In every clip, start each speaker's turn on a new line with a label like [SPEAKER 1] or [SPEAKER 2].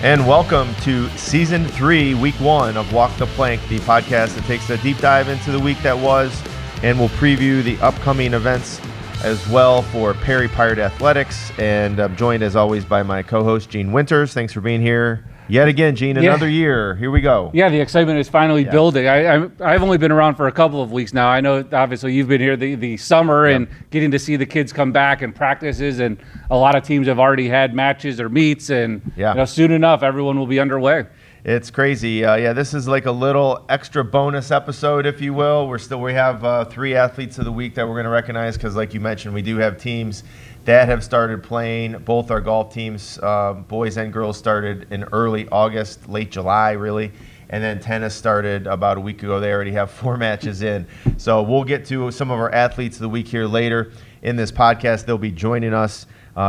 [SPEAKER 1] And welcome to Season 3, Week 1 of Walk the Plank, the podcast that takes a deep dive into the week that was and will preview the upcoming events as well for Perry Pirate Athletics. And I'm joined, as always, by my co-host, Gene Winters. Thanks for being here yet again, Gene. Another year. Here we go.
[SPEAKER 2] Yeah, the excitement is finally building. I've only been around for a couple of weeks now. I know, obviously, you've been here the summer and getting to see the kids come back and practices, and a lot of teams have already had matches or meets, and soon enough, everyone will be underway.
[SPEAKER 1] It's crazy. This is like a little extra bonus episode, if you will. We have 3 athletes of the week that we're going to recognize because, like you mentioned, we do have teams that have started playing. Both our golf teams, boys and girls, started in early August, late July, really. And then tennis started about a week ago. They already have 4 matches in. So we'll get to some of our athletes of the week here later in this podcast. They'll be joining us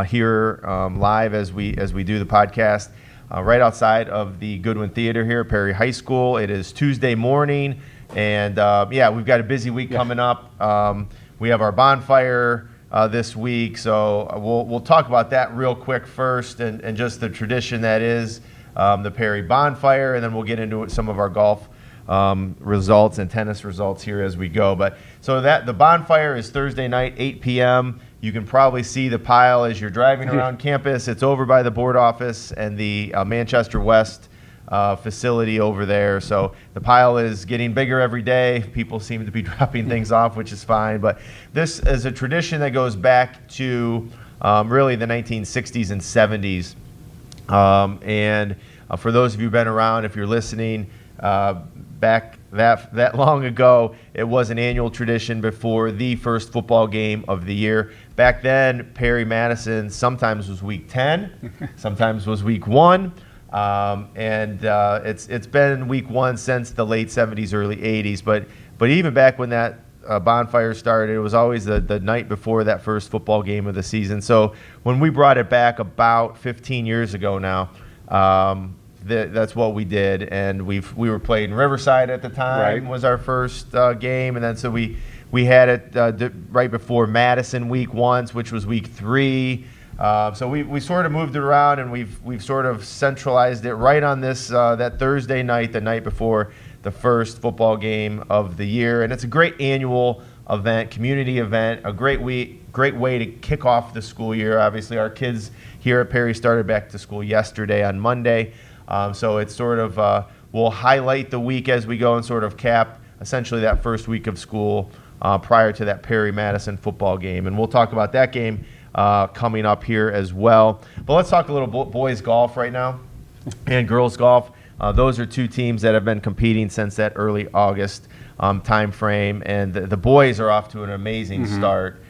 [SPEAKER 1] here live as we do the podcast. Right outside of the Goodwin Theater here at Perry High School. It is Tuesday morning, and we've got a busy week coming up. We have our bonfire this week, so we'll talk about that real quick first, and just the tradition that is the Perry bonfire, and then we'll get into some of our golf results and tennis results here as we go. But so that the bonfire is Thursday night, 8 p.m. You can probably see the pile as you're driving around campus. It's over by the board office and the Manchester West facility over there. So the pile is getting bigger every day. People seem to be dropping things off, which is fine. But this is a tradition that goes back to really the 1960s and 70s. For those of you who've been around, if you're listening, back that long ago, it was an annual tradition before the first football game of the year. Back then, Perry Madison sometimes was week 10, sometimes was week 1, it's been week 1 since the late 70s, early 80s. But even back when that bonfire started, it was always the night before that first football game of the season. So when we brought it back about 15 years ago now, that's what we did, and we were playing Riverside at the time. Was our first game, and then so we had it right before Madison week 1, which was week 3. So we sort of moved it around, and we've sort of centralized it right on this that Thursday night, the night before the first football game of the year. And it's a great annual event, community event, a great way to kick off the school year. Obviously, our kids here at Perry started back to school yesterday on Monday. So it's sort of, we'll highlight the week as we go and sort of cap essentially that first week of school prior to that Perry-Madison football game. And we'll talk about that game coming up here as well. But let's talk a little boys golf right now and girls golf. Those are 2 teams that have been competing since that early August time frame. And the boys are off to an amazing start.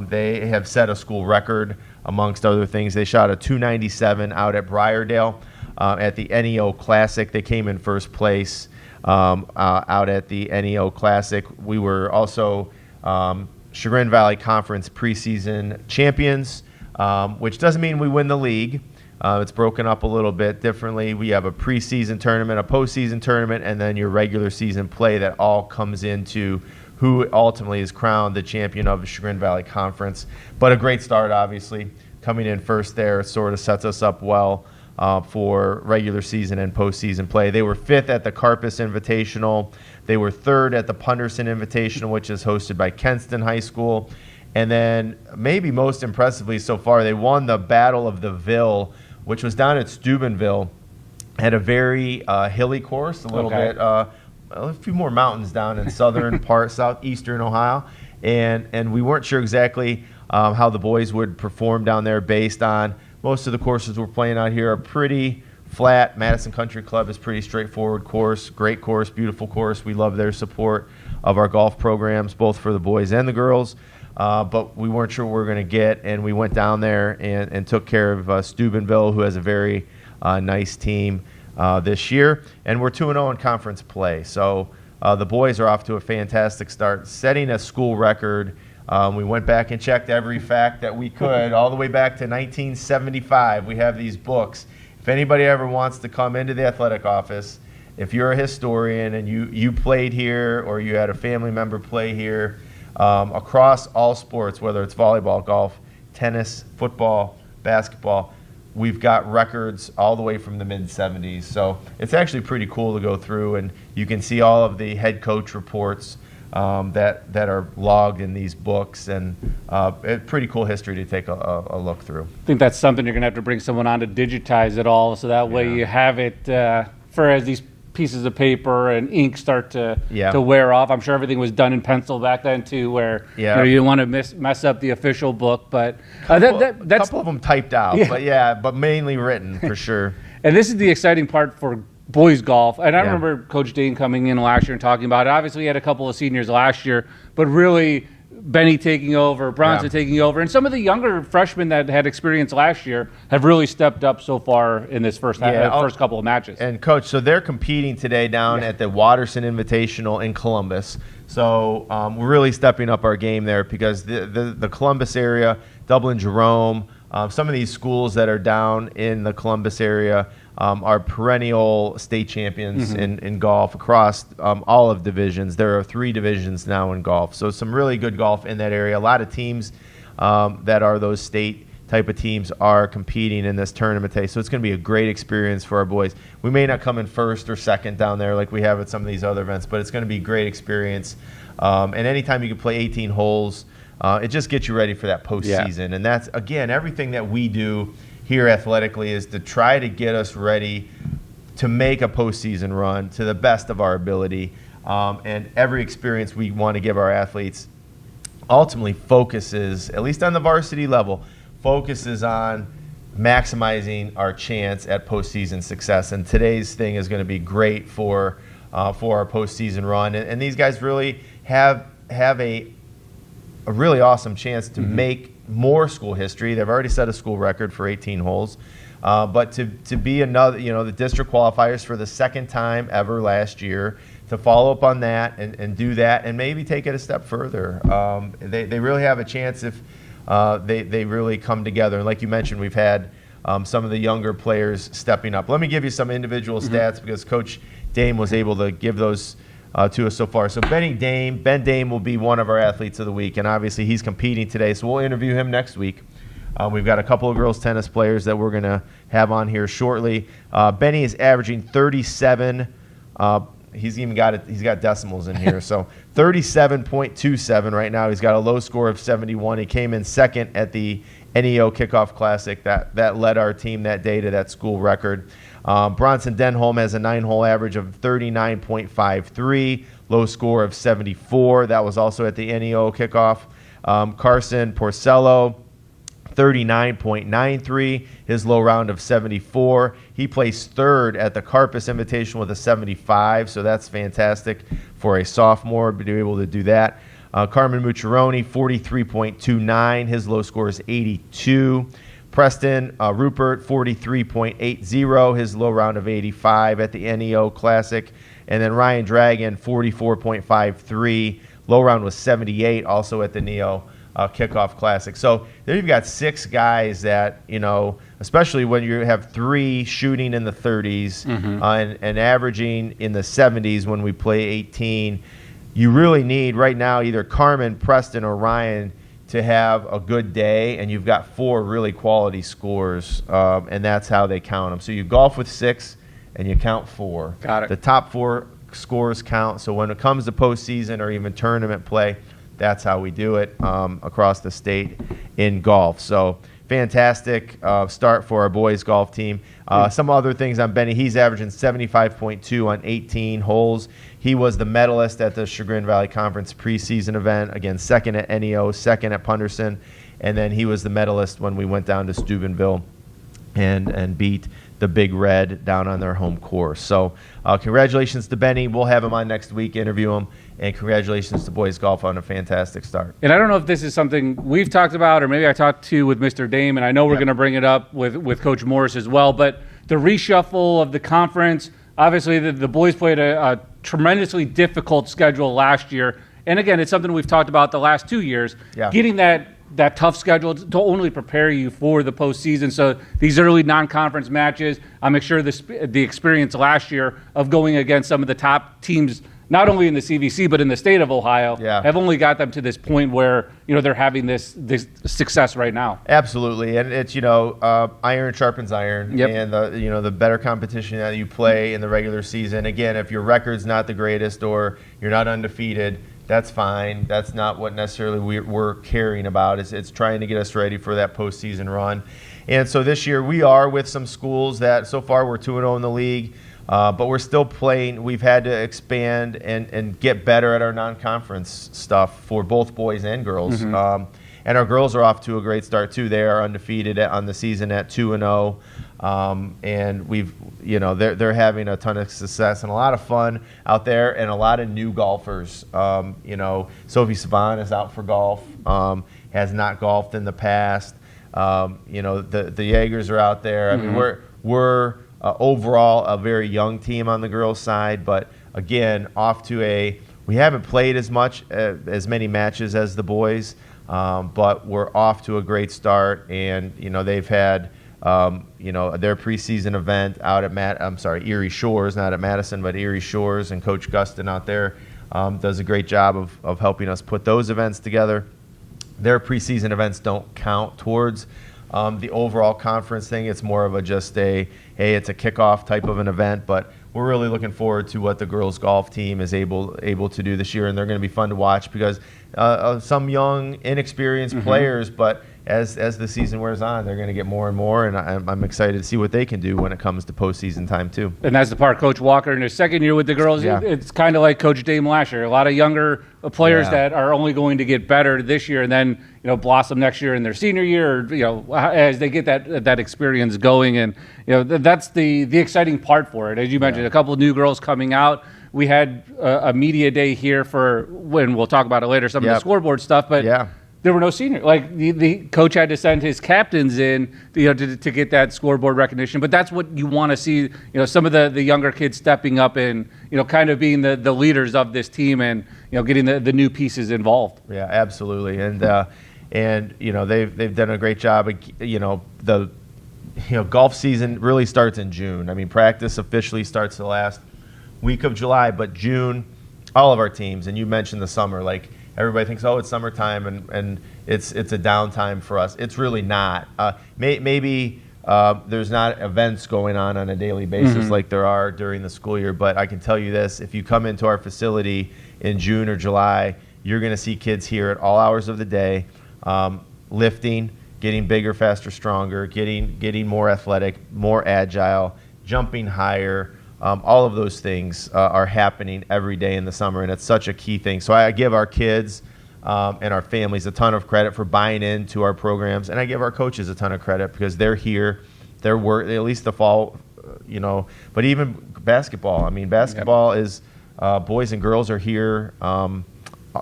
[SPEAKER 1] They have set a school record, amongst other things. They shot a 297 out at Briardale. At the NEO Classic, they came in first place out at the NEO Classic. We were also Chagrin Valley Conference preseason champions, which doesn't mean we win the league. It's broken up a little bit differently. We have a preseason tournament, a postseason tournament, and then your regular season play that all comes into who ultimately is crowned the champion of the Chagrin Valley Conference. But a great start, obviously. Coming in first there sort of sets us up well for regular season and postseason play. They were 5th at the Carpus Invitational. They were 3rd at the Punderson Invitational, which is hosted by Kenston High School. And then maybe most impressively so far, they won the Battle of the Ville, which was down at Steubenville. Had a very hilly course, a little bit, a few more mountains down in southern part, southeastern Ohio. And we weren't sure exactly how the boys would perform down there based on most of the courses we're playing out here are pretty flat. Madison Country Club is pretty straightforward course, great course, beautiful course. We love their support of our golf programs, both for the boys and the girls. But we weren't sure what we were going to get, and we went down there and took care of Steubenville, who has a very nice team this year. And we're 2-0 in conference play. So the boys are off to a fantastic start, setting a school record. We went back and checked every fact that we could, all the way back to 1975. We have these books. If anybody ever wants to come into the athletic office, if you're a historian and you played here or you had a family member play here, across all sports, whether it's volleyball, golf, tennis, football, basketball, we've got records all the way from the mid-'70s. So it's actually pretty cool to go through, and you can see all of the head coach reports that are logged in these books, and it's pretty cool history to take a look through.
[SPEAKER 2] I think that's something you're going to have to bring someone on to digitize it all, so that way you have it for as these pieces of paper and ink start to wear off. I'm sure everything was done in pencil back then too, where you didn't want to mess up the official book. But that's
[SPEAKER 1] a couple of them typed out, but mainly written for sure.
[SPEAKER 2] And this is the exciting part for boys golf. And I remember Coach Dane coming in last year and talking about it. Obviously, he had a couple of seniors last year, but really Benny taking over, Bronson taking over, and some of the younger freshmen that had experience last year have really stepped up so far in this first couple of matches.
[SPEAKER 1] And Coach, so they're competing today down at the Watterson Invitational in Columbus. So we're really stepping up our game there, because the Columbus area, Dublin, Jerome, some of these schools that are down in the Columbus area are perennial state champions in golf across all of divisions. There are 3 divisions now in golf, so some really good golf in that area. A lot of teams that are those state type of teams are competing in this tournament today, so it's going to be a great experience for our boys. We may not come in first or second down there like we have at some of these other events, but it's going to be a great experience. And anytime you can play 18 holes, it just gets you ready for that postseason. And that's, again, everything that we do here athletically is to try to get us ready to make a postseason run to the best of our ability. And every experience we want to give our athletes ultimately focuses, at least on the varsity level, focuses on maximizing our chance at postseason success. And today's thing is going to be great for our postseason run. And these guys really have a really awesome chance to make more school history. They've already set a school record for 18 holes. But to be another, the district qualifiers for the second time ever last year, to follow up on that and do that and maybe take it a step further. They really have a chance if they really come together. And like you mentioned, we've had some of the younger players stepping up. Let me give you some individual stats, because Coach Dame was able to give those to us so far. So Ben Dame will be one of our athletes of the week, and obviously he's competing today, so we'll interview him next week. We've got a couple of girls tennis players that we're going to have on here shortly. Benny is averaging 37. He's got decimals in here, so 37.27 right now. He's got a low score of 71. He came in second at the NEO Kickoff Classic that led our team that day to that school record. Bronson Denholm has a 9-hole average of 39.53, low score of 74. That was also at the NEO Kickoff. Carson Porcello, 39.93, his low round of 74. He placed third at the Carpus Invitational with a 75, so that's fantastic for a sophomore to be able to do that. Carmen Mucciarone, 43.29, his low score is 82. Preston Rupert, 43.80, his low round of 85 at the NEO Classic. And then Ryan Dragon, 44.53, low round was 78, also at the NEO Kickoff Classic. So there you've got 6 guys that, especially when you have 3 shooting in the 30s and averaging in the 70s when we play 18, you really need right now either Carmen, Preston, or Ryan to have a good day, and you've got 4 really quality scores, and that's how they count them. So you golf with 6, and you count 4.
[SPEAKER 2] Got it.
[SPEAKER 1] The top 4 scores count, so when it comes to postseason or even tournament play, that's how we do it across the state in golf. So fantastic start for our boys golf team. Some other things on Benny. He's averaging 75.2 on 18 holes. He was the medalist at the Chagrin Valley Conference preseason event. Again, second at NEO, second at Punderson. And then he was the medalist when we went down to Steubenville and beat the Big Red down on their home course. So congratulations to Benny. We'll have him on next week, interview him. And congratulations to boys golf on a fantastic start.
[SPEAKER 2] And I don't know if this is something we've talked about, or maybe I talked to with Mr. Dame, and I know we're going to bring it up with Coach Morris as well, but the reshuffle of the conference, obviously the boys played a tremendously difficult schedule last year. And again, it's something we've talked about the last 2 years, getting that tough schedule to only prepare you for the postseason. So these early non-conference matches, I'm sure the experience last year of going against some of the top teams not only in the CVC but in the state of Ohio, have only got them to this point where they're having this success right now.
[SPEAKER 1] Absolutely, and it's iron sharpens iron, and the better competition that you play in the regular season. Again, if your record's not the greatest or you're not undefeated, that's fine. That's not what necessarily we're caring about. It's trying to get us ready for that postseason run. And so this year we are with some schools that so far we're 2-0 in the league. But we're still playing. We've had to expand and get better at our non-conference stuff for both boys and girls. And our girls are off to a great start too. They are undefeated on the season at 2-0, and they're having a ton of success and a lot of fun out there, and a lot of new golfers. Sophie Saban is out for golf. Has not golfed in the past. The Jaegers are out there. I mean, we're overall a very young team on the girls' side, but again, we haven't played as many matches as the boys, but we're off to a great start, and they've had their preseason event out at Erie Shores, not at Madison, but Erie Shores, and Coach Gustin out there does a great job of helping us put those events together. Their preseason events don't count towards the overall conference thing. It's more of it's a kickoff type of an event, but we're really looking forward to what the girls golf team is able to do this year, and they're going to be fun to watch because some young, inexperienced players, but as the season wears on, they're going to get more and more, and I'm excited to see what they can do when it comes to postseason time too.
[SPEAKER 2] And that's the part, Coach Walker in his second year with the girls, it's kind of like Coach Dame last year. A lot of younger players that are only going to get better this year and then blossom next year in their senior year, or, as they get that experience going. And that's the exciting part for it. As you mentioned, a couple of new girls coming out. We had a media day here for when we'll talk about it later, some of the scoreboard stuff, but there were no seniors. Like the coach had to send his captains in to get that scoreboard recognition. But that's what you want to see. Some of the younger kids stepping up and kind of being the leaders of this team and getting the new pieces involved.
[SPEAKER 1] Yeah, absolutely. And they've done a great job. The golf season really starts in June. I mean, practice officially starts the last week of July, but June, all of our teams, and you mentioned the summer, like everybody thinks, it's summertime and it's a downtime for us. It's really not. Maybe there's not events going on a daily basis like there are during the school year, but I can tell you this, if you come into our facility in June or July, you're going to see kids here at all hours of the day, lifting, getting bigger, faster, stronger, getting more athletic, more agile, jumping higher. All of those things are happening every day in the summer, and it's such a key thing. So I give our kids and our families a ton of credit for buying into our programs, and I give our coaches a ton of credit because they're here, they're at least the fall, But even basketball. I mean, basketball is boys and girls are here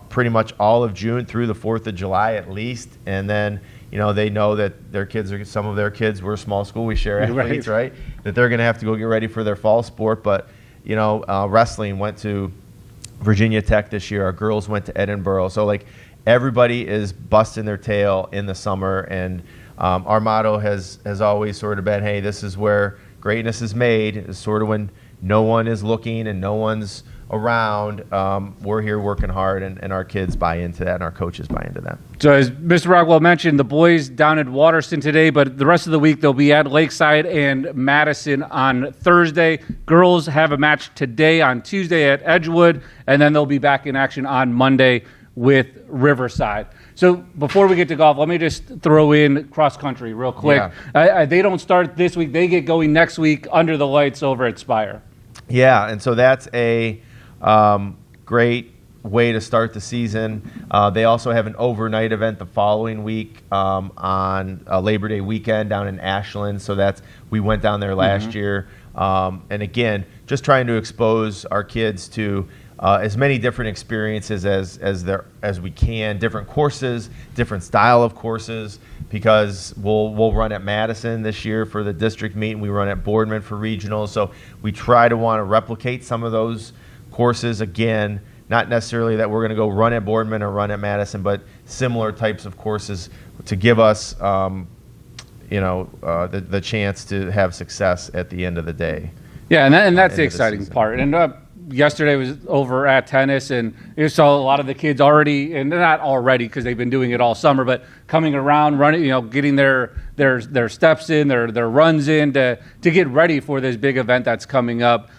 [SPEAKER 1] pretty much all of June through the 4th of July at least, and then they know that some of their kids, we're a small school, we share athletes, right? That they're going to have to go get ready for their fall sport. But, wrestling went to Virginia Tech this year. Our girls went to Edinboro. So, everybody is busting their tail in the summer. And our motto has always sort of been, hey, this is where greatness is made. It's sort of when no one is looking and no one's around, we're here working hard, and our kids buy into that and our coaches buy into that.
[SPEAKER 2] So as Mr. Rockwell mentioned, the boys down at Waterston today, but the rest of the week they'll be at Lakeside and Madison on Thursday. Girls have a match today on Tuesday at Edgewood, and then they'll be back in action on Monday with Riverside. So before we get to golf, let me just throw in cross country real quick. They don't start this week. They get going next week under the lights over at Spire.
[SPEAKER 1] Yeah, and so that's a great way to start the season. They also have an overnight event the following week on Labor Day weekend down in Ashland. So we went down there last year. And again, just trying to expose our kids to as many different experiences as we can, different courses, different style of courses, because we'll run at Madison this year for the district meet, and we run at Boardman for regionals. So we try to want to replicate some of those courses again, not necessarily that we're going to go run at Boardman or run at Madison, but similar types of courses to give us the chance to have success at the end of the day.
[SPEAKER 2] Yeah, and that's the exciting part. And yesterday was over at tennis, and you saw a lot of the kids already, and they're not already because they've been doing it all summer, but coming around, running, getting their steps in, their runs in to get ready for this big event that's coming up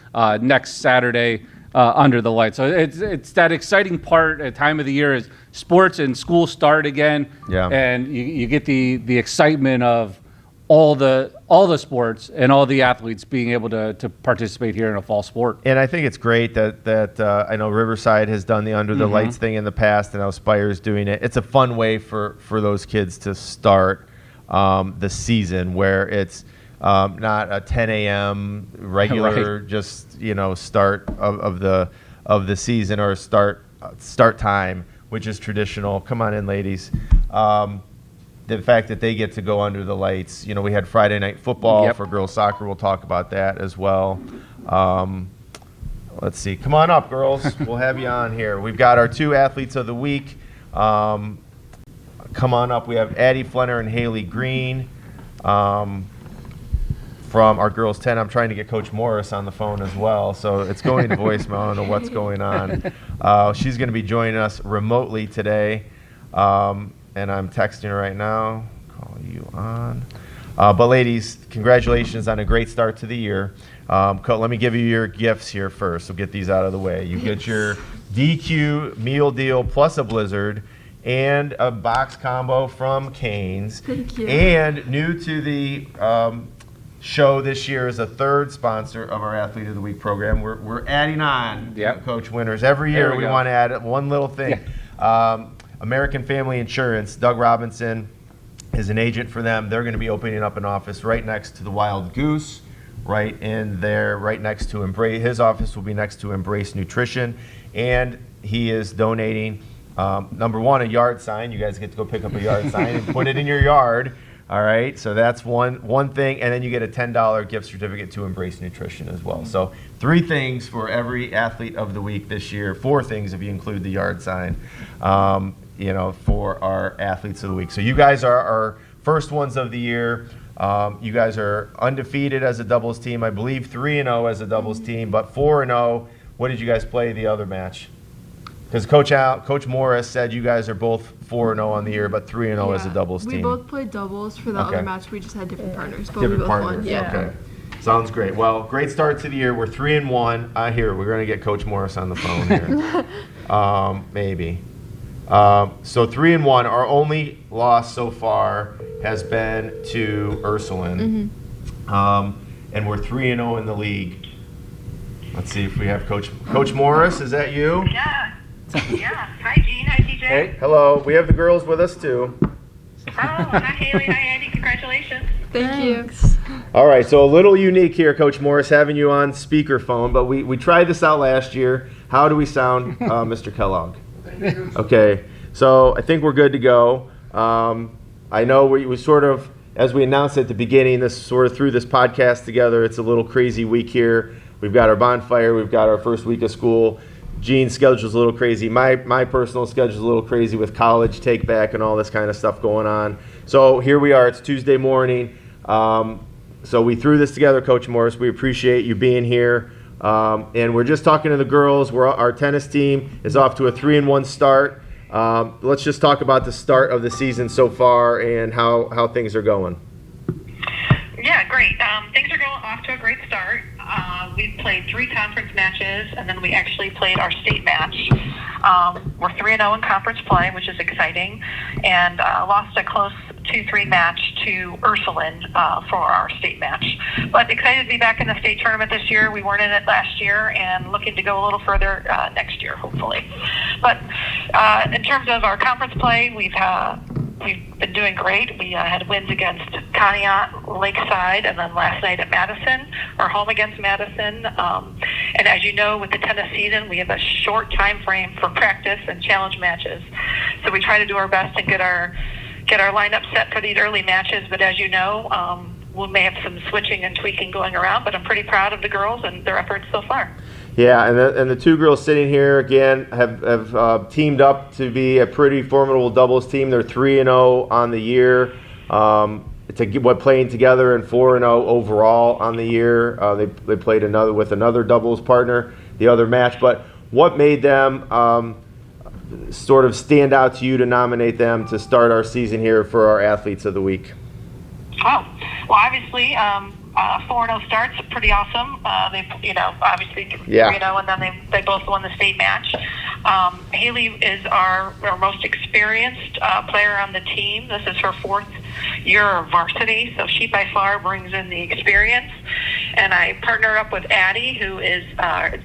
[SPEAKER 2] next Saturday under the lights. So it's that exciting part at time of the year is sports and school start again, and you get the excitement of all the sports and all the athletes being able to participate here in a fall sport.
[SPEAKER 1] And I think it's great that I know Riverside has done the Under the Lights thing in the past, and now Spire's doing it. It's a fun way for those kids to start the season, where it's not a 10 a.m. regular just start of the season, or start time, which is traditional. Come on in, ladies. The fact that they get to go under the lights. We had Friday night football for girls soccer. We'll talk about that as well. Let's see. Come on up, girls. We'll have you on here. We've got our 2 athletes of the week. Come on up. We have Addie Flenner and Haley Green from our girls 10. I'm trying to get Coach Morris on the phone as well, so it's going to voicemail. I don't know what's going on. She's going to be joining us remotely today. And I'm texting her right now. Call you on. But ladies, congratulations on a great start to the year. Let me give you your gifts here first. We'll get these out of the way. You get your DQ meal deal plus a Blizzard and a box combo from Cane's.
[SPEAKER 3] Thank you.
[SPEAKER 1] And new to the show this year is a third sponsor of our Athlete of the Week program. We're adding on Coach Winners. Every year we want to add one little thing. Yeah. American Family Insurance, Doug Robinson is an agent for them. They're going to be opening up an office right next to the Wild Goose, right in there, right next to Embrace. His office will be next to Embrace Nutrition, and he is donating, number one, a yard sign. You guys get to go pick up a yard sign and put it in your yard. All right, so that's one thing, and then you get a $10 gift certificate to Embrace Nutrition as well. So 3 things for every Athlete of the Week this year. 4 things if you include the yard sign. For our Athletes of the Week. So you guys are our first ones of the year. You guys are undefeated as a doubles team. I believe 3-0 as a doubles team, but 4-0. What did you guys play the other match? Because Coach Morris said you guys are both 4-0 on the year, but 3-0 as a doubles team.
[SPEAKER 3] We both played doubles for the other match. We just had different partners, but
[SPEAKER 1] different
[SPEAKER 3] we both
[SPEAKER 1] partners.
[SPEAKER 3] won. Yeah.
[SPEAKER 1] Okay. Sounds great. Well, great start to the year. We're 3-1. Here, we're going to get Coach Morris on the phone here. Maybe. So 3-1. Our only loss so far has been to Ursuline, and we're 3-0 in the league. Let's see if we have Coach Morris. Is that you?
[SPEAKER 4] Yeah. Yeah. Hi, Gene. Hi, TJ.
[SPEAKER 1] Hey. Hello. We have the girls with us too.
[SPEAKER 4] Oh, hi, Haley. Hi, Andy. Congratulations.
[SPEAKER 3] Thank you.
[SPEAKER 1] All right. So a little unique here, Coach Morris, having you on speakerphone, but we tried this out last year. How do we sound, Mr. Kellogg? Okay, so I think we're good to go. I know we sort of, as we announced at the beginning, this sort of threw this podcast together. It's a little crazy week here. We've got our bonfire. We've got our first week of school. Gene's schedule's a little crazy. My personal schedule's a little crazy with college take back and all this kind of stuff going on. So here we are. It's Tuesday morning. So we threw this together, Coach Morris. We appreciate you being here. And we're just talking to the girls. Our tennis team is off to a 3-1 start. Let's just talk about the start of the season so far and how things are going.
[SPEAKER 4] Yeah, great. Things are going off to a great start. We played 3 conference matches, and then we actually played our state match. We're 3-0 in conference play, which is exciting, and lost a close 2-3 match to Ursuline for our state match. But excited to be back in the state tournament this year. We weren't in it last year, and looking to go a little further next year, hopefully. But in terms of our conference play, we've been doing great. We had wins against Conneaut, Lakeside, and then last night at Madison, or home against Madison. And as you know, with the tennis season, we have a short time frame for practice and challenge matches. So we try to do our best and get our lineup set for these early matches. But as you know, we may have some switching and tweaking going around. But I'm pretty proud of the girls and their efforts so far.
[SPEAKER 1] Yeah, and the 2 girls sitting here again have teamed up to be a pretty formidable doubles team. They're 3-0 on the year. Playing together and 4-0 overall on the year. They played with another doubles partner. the other match. But what made them sort of stand out to you to nominate them to start our season here for our Athletes of the Week?
[SPEAKER 4] Oh, well, obviously, 4-0 starts pretty awesome. They, obviously 3-0, and then they both won the state match. Haley is our most experienced player on the team. This is her 4th year of varsity, so she by far brings in the experience. And I partnered up with Addie, who is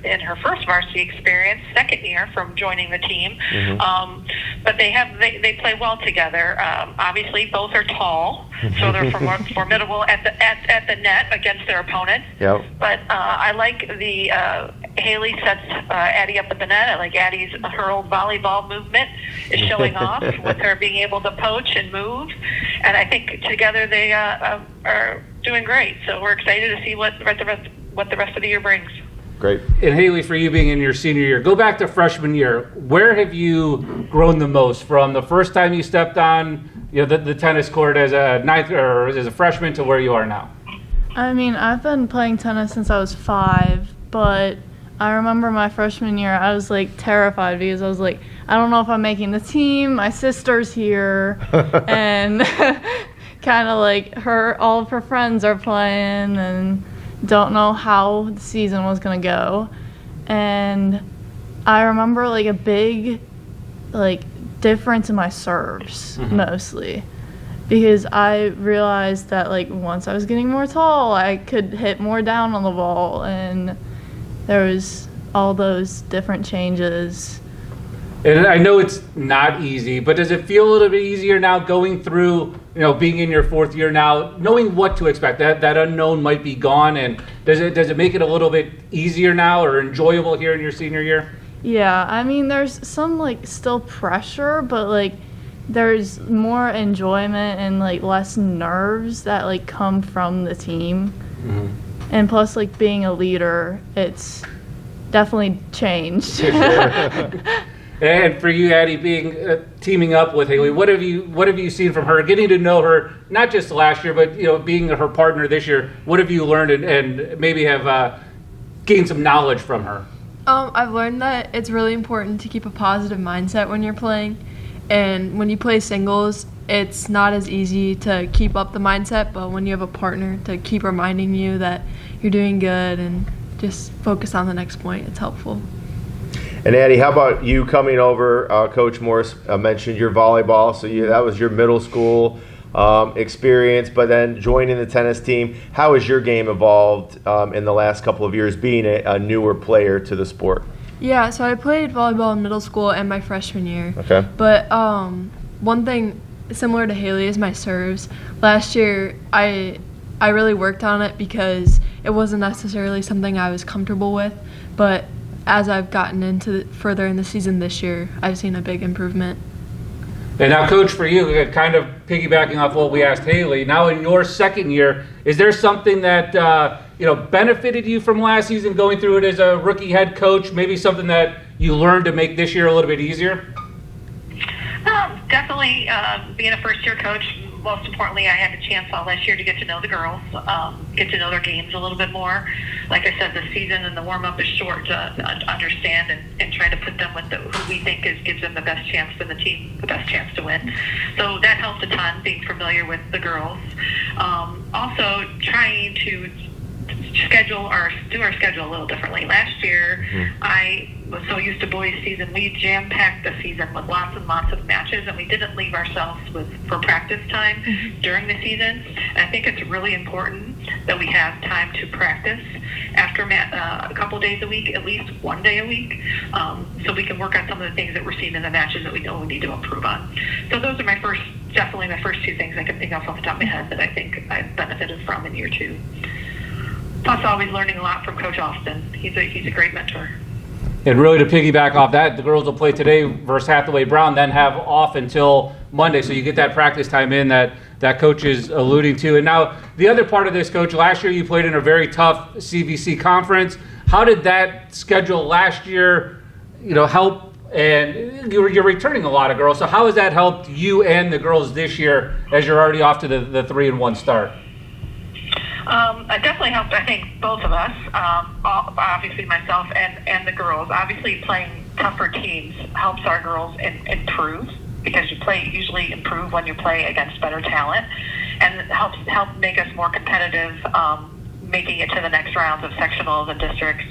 [SPEAKER 4] in her first varsity experience, 2nd year from joining the team. Mm-hmm. But they play well together. Obviously, both are tall, so they're formidable at the net against their opponents. Yep. But I like the Haley sets Addie up at the net. I like her old volleyball movement is showing off with her being able to poach and move. And I think together they are doing great. So we're excited to see what the rest of the year brings.
[SPEAKER 1] Great.
[SPEAKER 2] And Haley, for you being in your senior year, go back to freshman year. Where have you grown the most from the first time you stepped on the tennis court as a ninth or as a freshman to where you are now?
[SPEAKER 5] I mean, I've been playing tennis since I was 5, but I remember my freshman year, I was like terrified because I was like, I don't know if I'm making the team. My sister's here, and kind of like all of her friends are playing, and don't know how the season was gonna go. And I remember like a big difference in my serves, mostly, because I realized that once I was getting more tall, I could hit more down on the ball, and there was all those different changes.
[SPEAKER 2] And I know it's not easy, but does it feel a little bit easier now going through, being in your 4th year now, knowing what to expect? That unknown might be gone, and does it make it a little bit easier now or enjoyable here in your senior year?
[SPEAKER 5] Yeah, I mean, there's some still pressure, but there's more enjoyment and less nerves that come from the team. Mm-hmm. And plus being a leader, it's definitely changed.
[SPEAKER 2] And for you, Addie, being teaming up with Haley, what have you seen from her? Getting to know her, not just last year, but being her partner this year. What have you learned and maybe have gained some knowledge from her?
[SPEAKER 3] I've learned that it's really important to keep a positive mindset when you're playing, and when you play singles, it's not as easy to keep up the mindset. But when you have a partner to keep reminding you that you're doing good and just focus on the next point, it's helpful.
[SPEAKER 1] And Addie, how about you coming over? Coach Morris mentioned your volleyball, so that was your middle school experience, but then joining the tennis team. How has your game evolved in the last couple of years, being a newer player to the sport?
[SPEAKER 3] Yeah, so I played volleyball in middle school and my freshman year.
[SPEAKER 1] Okay.
[SPEAKER 3] But one thing similar to Haley is my serves. Last year, I really worked on it because it wasn't necessarily something I was comfortable with, but as I've gotten into further in the season this year, I've seen a big improvement.
[SPEAKER 2] And now, Coach, for you, kind of piggybacking off what we asked Haley, now in your 2nd year, is there something that benefited you from last season going through it as a rookie head coach? Maybe something that you learned to make this year a little bit easier?
[SPEAKER 4] Definitely being a first-year coach, most importantly, I had the chance all last year to get to know the girls, get to know their games a little bit more. Like I said, the season and the warm-up is short to understand and try to put them with who we think gives them the best chance for the team, the best chance to win. So that helped a ton, being familiar with the girls. Also, trying to do our schedule a little differently. Last year, I was so used to boys' season, we jam-packed the season with lots and lots of matches, and we didn't leave ourselves for practice time during the season. And I think it's really important that we have time to practice after a couple days a week, at least one day a week, so we can work on some of the things that we're seeing in the matches that we know we need to improve on. So those are definitely my first 2 things I can think of off the top of my head that I think I've benefited from in year 2. Plus, always learning a lot from Coach Austin. He's a great mentor.
[SPEAKER 2] And really, to piggyback off that, the girls will play today versus Hathaway Brown, then have off until Monday. So you get that practice time in that Coach is alluding to. And now, the other part of this, Coach, last year you played in a very tough CVC conference. How did that schedule last year, help? And you're returning a lot of girls. So how has that helped you and the girls this year as you're already off to the 3-1 start?
[SPEAKER 4] It definitely helped, I think, both of us, obviously myself and the girls. Obviously, playing tougher teams helps our girls improve because you usually improve when you play against better talent, and it helps make us more competitive, making it to the next rounds of sectionals and districts.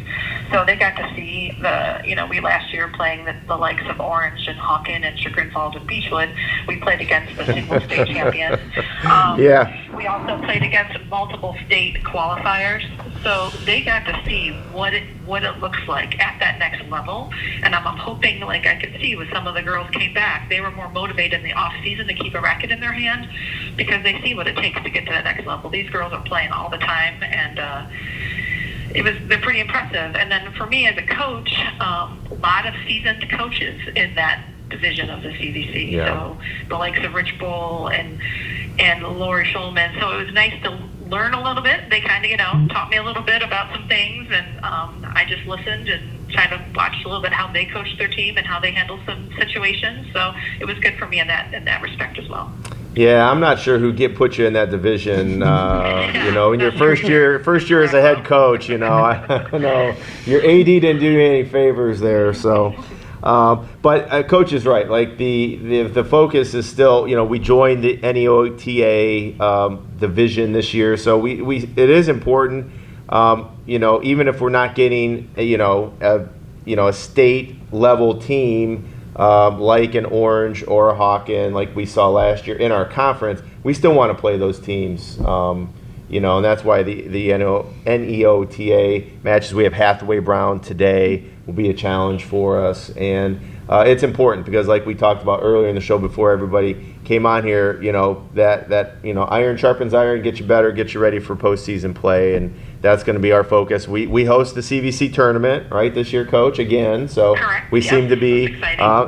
[SPEAKER 4] So they got to see we last year playing the likes of Orange and Hawken and Chagrin Falls and Beechwood. We played against the single state champions. We also played against multiple state qualifiers. So they got to see what it looks like at that next level. And I'm hoping, like I could see with some of the girls came back, they were more motivated in the off season to keep a racket in their hand because they see what it takes to get to the next level. These girls are playing all the time, and they're pretty impressive. And then for me as a coach, a lot of seasoned coaches in that division of the CVC.
[SPEAKER 1] Yeah.
[SPEAKER 4] So the likes of Rich Bull and Lori Schulman. So it was nice to learn a little bit. They kind of, taught me a little bit about some things, and I just listened and kind of watched a little bit how they coached their team and how they handled some situations. So it was good for me in that respect as well.
[SPEAKER 1] Yeah, I'm not sure who put you in that division. In your first year as a head coach, I know your AD didn't do you any favors there. So, but Coach is right. Like the focus is still, we joined the NEOTA division this year, so it is important. Even if we're not getting a state level team. Like an Orange or a Hawken, like we saw last year in our conference, we still want to play those teams. And that's why the NEOTA matches, we have Hathaway Brown today, will be a challenge for us. And it's important because, like we talked about earlier in the show before everybody came on here, that iron sharpens iron, get you better, get you ready for postseason play, and that's going to be our focus. We host the CVC tournament, right, this year, Coach, again. So
[SPEAKER 4] Correct.
[SPEAKER 1] We seem to be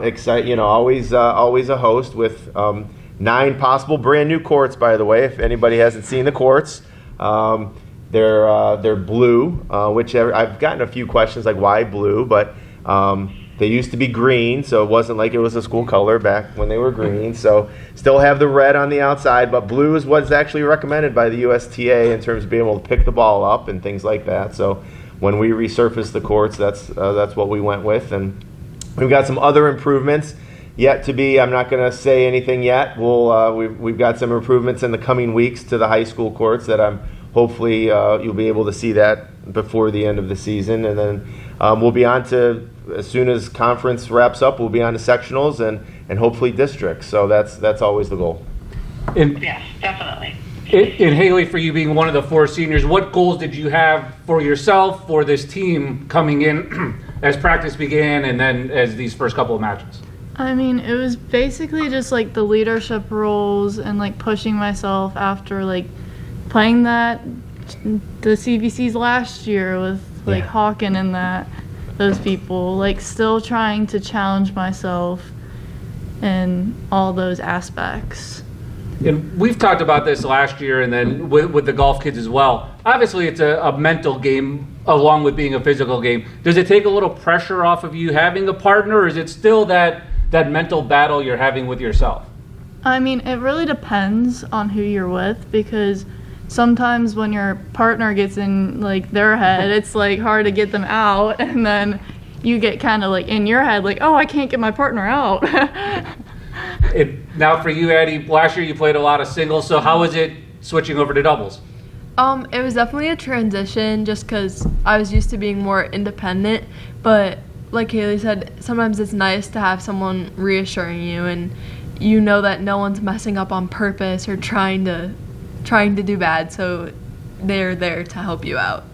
[SPEAKER 1] excited. Always a host with 9 possible brand new courts. By the way, if anybody hasn't seen the courts, they're blue. Which I've gotten a few questions like why blue, but they used to be green, so it wasn't like it was a school color back when they were green. So still have the red on the outside, but blue is what's actually recommended by the USTA in terms of being able to pick the ball up and things like that. So when we resurface the courts, that's what we went with. And we've got some other improvements yet to be. I'm not going to say anything yet. We've got some improvements in the coming weeks to the high school courts that I'm hopefully you'll be able to see that before the end of the season. And then we'll be on to, as soon as conference wraps up, we'll be on to sectionals and hopefully districts. So that's always the goal.
[SPEAKER 4] Yes, definitely.
[SPEAKER 2] And Haley, for you being one of the 4 seniors, what goals did you have for yourself, for this team coming in as practice began and then as these first couple of matches?
[SPEAKER 5] I mean, it was basically just like the leadership roles and like pushing myself after like playing the CVCs last year with like Hawken and those people, like still trying to challenge myself in all those aspects.
[SPEAKER 2] And we've talked about this last year and then with the golf kids as well. Obviously, it's a mental game along with being a physical game. Does it take a little pressure off of you having a partner, or is it still that mental battle you're having with yourself?
[SPEAKER 5] I mean, it really depends on who you're with, because sometimes when your partner gets in like their head, it's like hard to get them out, and then you get kind of like in your head like, oh, I can't get my partner out.
[SPEAKER 2] Now for you, Addie, last year you played a lot of singles, so how was it switching over to doubles?
[SPEAKER 3] It was definitely a transition just because I was used to being more independent, but like Haley said, sometimes it's nice to have someone reassuring you, and you know that no one's messing up on purpose or trying to do bad, so they're there to help you out.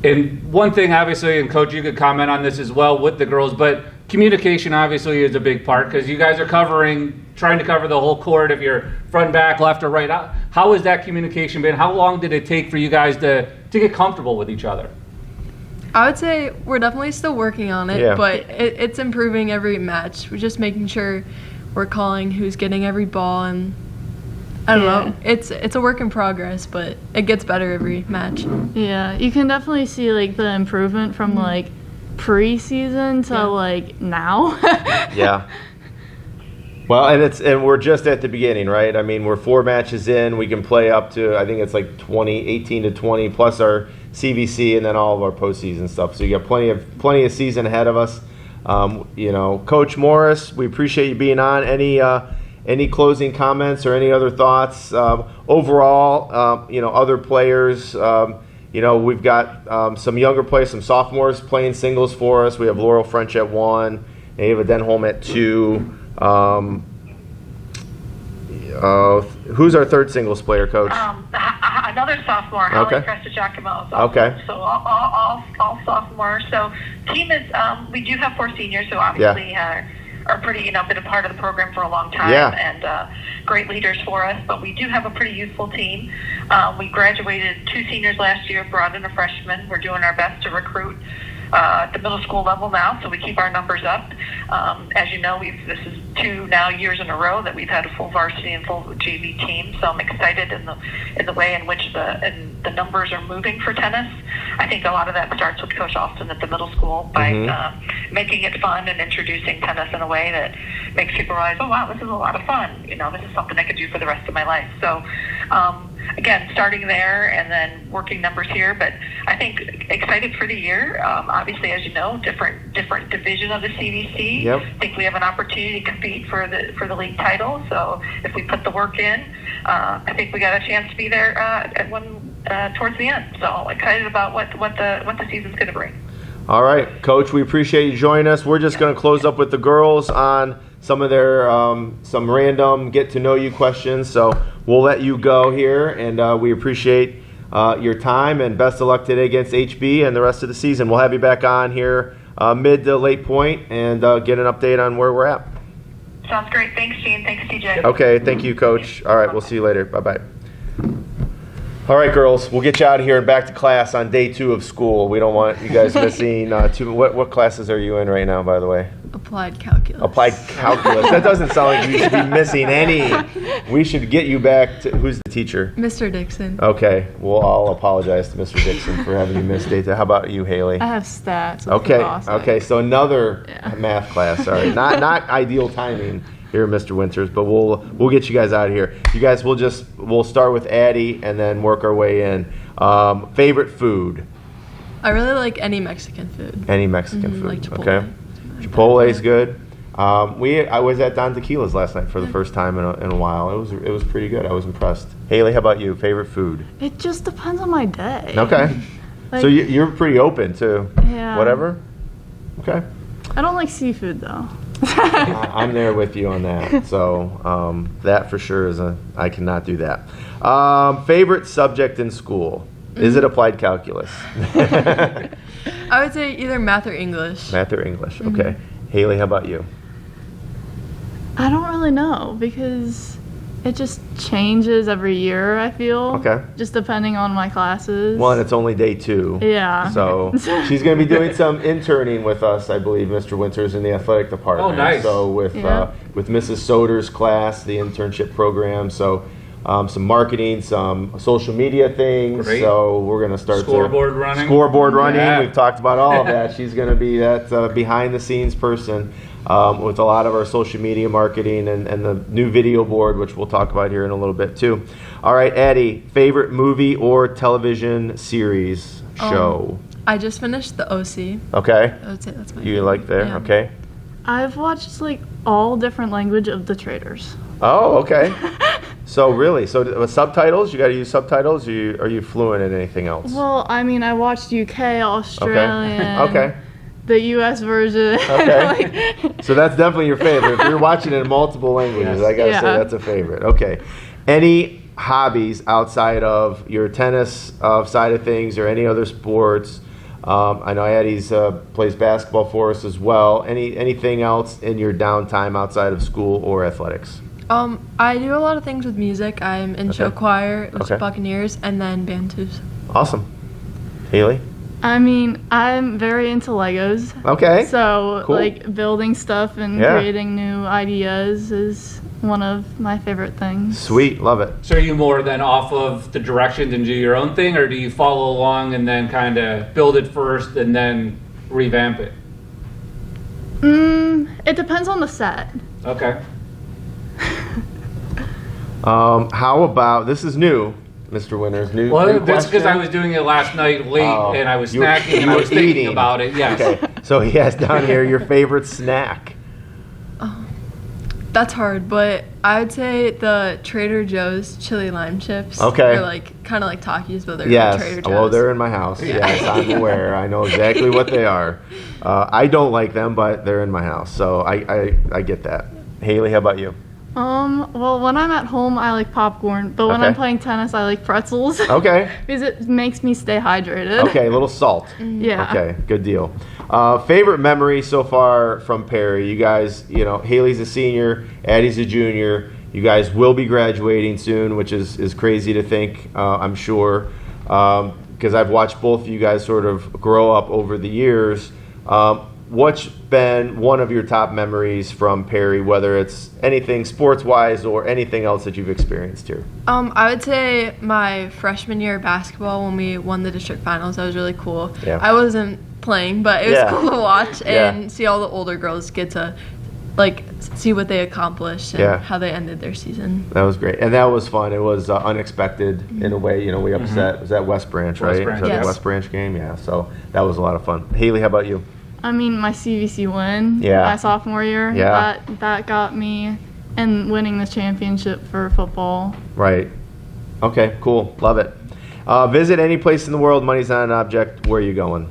[SPEAKER 2] And one thing, obviously, and Coach, you could comment on this as well with the girls, but communication obviously is a big part because you guys are trying to cover the whole court if you're front, back, left, or right. How has that communication been? How long did it take for you guys to get comfortable with each other?
[SPEAKER 3] I would say we're definitely still working on it, but it's improving every match. We're just making sure we're calling who's getting every ball, and I don't know. It's a work in progress, but it gets better every match.
[SPEAKER 5] Yeah, you can definitely see like the improvement from like pre-season to like now.
[SPEAKER 1] Yeah. Well, and we're just at the beginning, right? I mean, we're 4 matches in. We can play up to, I think it's like 18 to 20 plus our CVC and then all of our postseason stuff. So you got plenty of season ahead of us. Coach Morris, we appreciate you being on. Any closing comments or any other thoughts? Overall, other players. We've got some younger players, some sophomores playing singles for us. We have Laurel French at 1, Ava Denholm at 2. Who's our third singles player, Coach?
[SPEAKER 4] Another sophomore, Holly Cresta Giacomo.
[SPEAKER 1] Okay.
[SPEAKER 4] So all sophomores. So team is we do have 4 seniors, so obviously are pretty been a part of the program for a long time and great leaders for us. But we do have a pretty youthful team. We graduated 2 seniors last year, brought in a freshman. We're doing our best to recruit at the middle school level now, so we keep our numbers up. As you know, this is 2 years in a row that we've had a full varsity and full JV team. So I'm excited in the way in which the numbers are moving for tennis. I think a lot of that starts with Coach Austin at the middle school by making it fun and introducing tennis in a way that makes people realize, oh wow, this is a lot of fun. This is something I could do for the rest of my life. So again, starting there and then working numbers here, but I think excited for the year. Obviously, as you know, different division of the CVC.
[SPEAKER 1] Yep.
[SPEAKER 4] I think we have an opportunity to compete for the league title. So if we put the work in, I think we got a chance to be there at one towards the end. So excited about what the season's going to bring.
[SPEAKER 1] All right, Coach, we appreciate you joining us. We're just going to close up with the girls on some of their some random get-to-know-you questions. So we'll let you go here, and we appreciate your time, and best of luck today against HB and the rest of the season. We'll have you back on here mid to late point and get an update on where we're at.
[SPEAKER 4] Sounds great. Thanks, Gene. Thanks, TJ.
[SPEAKER 1] Okay, thank you, Coach. All right, we'll see you later. Bye-bye. All right, girls, we'll get you out of here and back to class on day 2 of school. We don't want you guys missing what classes are you in right now, by the way?
[SPEAKER 3] Applied calculus.
[SPEAKER 1] Applied calculus. That doesn't sound like you should be missing any. We should get you back to, who's the teacher?
[SPEAKER 3] Mr. Dixon.
[SPEAKER 1] Okay, well, I'll apologize to Mr. Dixon for having you miss day 2. How about you, Haley?
[SPEAKER 5] I have stats.
[SPEAKER 1] Okay, so another math class. Sorry, not ideal timing here, Mr. Winters, but we'll get you guys out of here. You guys, we'll start with Addie and then work our way in. Favorite food?
[SPEAKER 3] I really like any Mexican food.
[SPEAKER 1] Any Mexican food?
[SPEAKER 3] Like Chipotle.
[SPEAKER 1] Okay, Chipotle's good. I was at Don Tequila's last night for the first time in a while. It was pretty good. I was impressed. Haley, how about you? Favorite food?
[SPEAKER 5] It just depends on my day.
[SPEAKER 1] Okay, so you're pretty open to whatever. Okay.
[SPEAKER 5] I don't like seafood though.
[SPEAKER 1] I'm there with you on that. So that for sure I cannot do that. Favorite subject in school? Is it applied calculus?
[SPEAKER 3] I would say either math or English.
[SPEAKER 1] Math or English. Okay. Haley, how about you?
[SPEAKER 5] I don't really know because it just changes every year, I feel.
[SPEAKER 1] Okay.
[SPEAKER 5] Just depending on my classes.
[SPEAKER 1] Well, and it's only day 2.
[SPEAKER 5] Yeah.
[SPEAKER 1] So she's going to be doing some interning with us, I believe, Mr. Winters, in the athletic department.
[SPEAKER 2] Oh, nice.
[SPEAKER 1] So with Mrs. Soder's class, the internship program. So some marketing, some social media things.
[SPEAKER 2] Great.
[SPEAKER 1] So we're going to start
[SPEAKER 2] Scoreboard running.
[SPEAKER 1] Scoreboard running.
[SPEAKER 2] Yeah.
[SPEAKER 1] We've talked about all of that. She's going to be that behind-the-scenes person with a lot of our social media marketing and the new video board, which we'll talk about here in a little bit too. All right, Addie, favorite movie or television series show?
[SPEAKER 3] I just finished The OC.
[SPEAKER 1] Okay.
[SPEAKER 3] I would say that's my
[SPEAKER 1] You
[SPEAKER 3] favorite.
[SPEAKER 1] like there?
[SPEAKER 3] Yeah.
[SPEAKER 1] Okay.
[SPEAKER 5] I've watched all different language of The Traders.
[SPEAKER 1] Oh, okay. So really, with subtitles, you got to use subtitles. Or are you fluent in anything else?
[SPEAKER 5] Well, I mean, I watched UK, Australian.
[SPEAKER 1] Okay.
[SPEAKER 5] The US version.
[SPEAKER 1] Okay. So that's definitely your favorite. If you're watching it in multiple languages, I gotta say that's a favorite. Okay. Any hobbies outside of your tennis side of things or any other sports? I know Addie's plays basketball for us as well. Anything else in your downtime outside of school or athletics?
[SPEAKER 3] I do a lot of things with music. I'm in show choir with Buccaneers and then band too.
[SPEAKER 1] Awesome. Haley?
[SPEAKER 5] I mean, I'm very into Legos.
[SPEAKER 1] Okay.
[SPEAKER 5] So,
[SPEAKER 1] Cool.
[SPEAKER 5] Building stuff and creating new ideas is one of my favorite things.
[SPEAKER 1] Sweet. Love it.
[SPEAKER 2] So are you more than off of the directions and do your own thing, or do you follow along and then kind of build it first and then revamp it?
[SPEAKER 5] It depends on the set.
[SPEAKER 2] Okay.
[SPEAKER 1] How about, this is new, Mr. Winters. New
[SPEAKER 2] That's because I
[SPEAKER 1] question?
[SPEAKER 2] was doing it last night late,
[SPEAKER 1] Oh,
[SPEAKER 2] and I was
[SPEAKER 1] you were-
[SPEAKER 2] snacking,
[SPEAKER 1] you
[SPEAKER 2] and I
[SPEAKER 1] were
[SPEAKER 2] was thinking
[SPEAKER 1] eating.
[SPEAKER 2] about it. Yes.
[SPEAKER 1] Okay, so he has down here your favorite snack.
[SPEAKER 3] That's hard, but I would say the Trader Joe's chili lime chips.
[SPEAKER 1] Okay.
[SPEAKER 3] They're like kind of like Takis, but they're
[SPEAKER 1] Yes.
[SPEAKER 3] Trader Joe's.
[SPEAKER 1] Well, they're in my house. Yes, I'm aware. I know exactly what they are. I don't like them, but they're in my house, so I get that. Haley, how about you?
[SPEAKER 5] Well, when I'm at home, I like popcorn, but when
[SPEAKER 1] Okay.
[SPEAKER 5] I'm playing tennis, I like pretzels.
[SPEAKER 1] Okay.
[SPEAKER 5] Because it makes me stay hydrated.
[SPEAKER 1] Okay, a little salt.
[SPEAKER 5] Yeah.
[SPEAKER 1] Okay, good deal. Favorite memory so far from Perry? You guys, Haley's a senior, Addie's a junior. You guys will be graduating soon, which is crazy to think, I'm sure, because I've watched both of you guys sort of grow up over the years. What's been one of your top memories from Perry, whether it's anything sports-wise or anything else that you've experienced here?
[SPEAKER 3] I would say my freshman year of basketball when we won the district finals. That was really cool.
[SPEAKER 1] Yeah.
[SPEAKER 3] I wasn't playing, but it was
[SPEAKER 1] Yeah.
[SPEAKER 3] cool to watch
[SPEAKER 1] Yeah.
[SPEAKER 3] and see all the older girls get to like see what they accomplished and
[SPEAKER 1] Yeah.
[SPEAKER 3] how they ended their season.
[SPEAKER 1] That was great, and that was fun. It was unexpected in a way. We upset. Was that West Branch, right?
[SPEAKER 2] Branch,
[SPEAKER 1] Was that
[SPEAKER 3] yes.
[SPEAKER 1] the West Branch game? Yeah. So that was a lot of fun. Haley, how about you?
[SPEAKER 5] I mean, my CVC win
[SPEAKER 1] Yeah.
[SPEAKER 5] my sophomore year,
[SPEAKER 1] Yeah.
[SPEAKER 5] that got me, and winning the championship for football.
[SPEAKER 1] Right. Okay. Cool. Love it. Visit any place in the world. Money's not an object. Where are you going?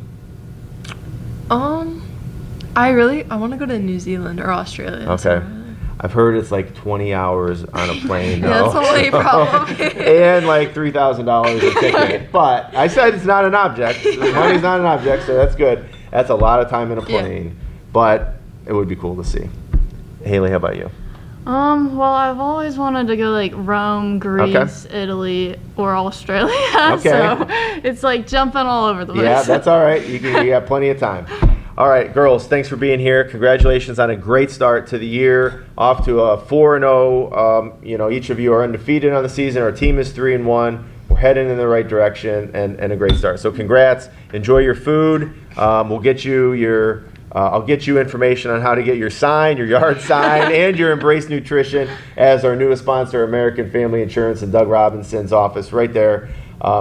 [SPEAKER 3] I want to go to New Zealand or Australia.
[SPEAKER 1] Okay.
[SPEAKER 3] somewhere.
[SPEAKER 1] I've heard it's like 20 hours on a plane.
[SPEAKER 3] Yeah,
[SPEAKER 1] though.
[SPEAKER 3] that's only problem.
[SPEAKER 1] And like $3,000 a ticket. But I said it's not an object. Money's not an object, so that's good. That's a lot of time in a
[SPEAKER 3] Yeah.
[SPEAKER 1] plane. But it would be cool to see. Haley, how about you?
[SPEAKER 5] Well, I've always wanted to go like Rome, Greece, Italy, or Australia.
[SPEAKER 1] Okay.
[SPEAKER 5] So it's like jumping all over the place.
[SPEAKER 1] Yeah, that's all right. You got plenty of time. All right, girls, thanks for being here. Congratulations on a great start to the year. Off to a 4-0. Each of you are undefeated on the season. Our team is 3-1. We're heading in the right direction and a great start. So congrats. Enjoy your food. We'll get you your. I'll get you information on how to get your sign, your yard sign, and your Embrace Nutrition as our newest sponsor, American Family Insurance, and Doug Robinson's office right there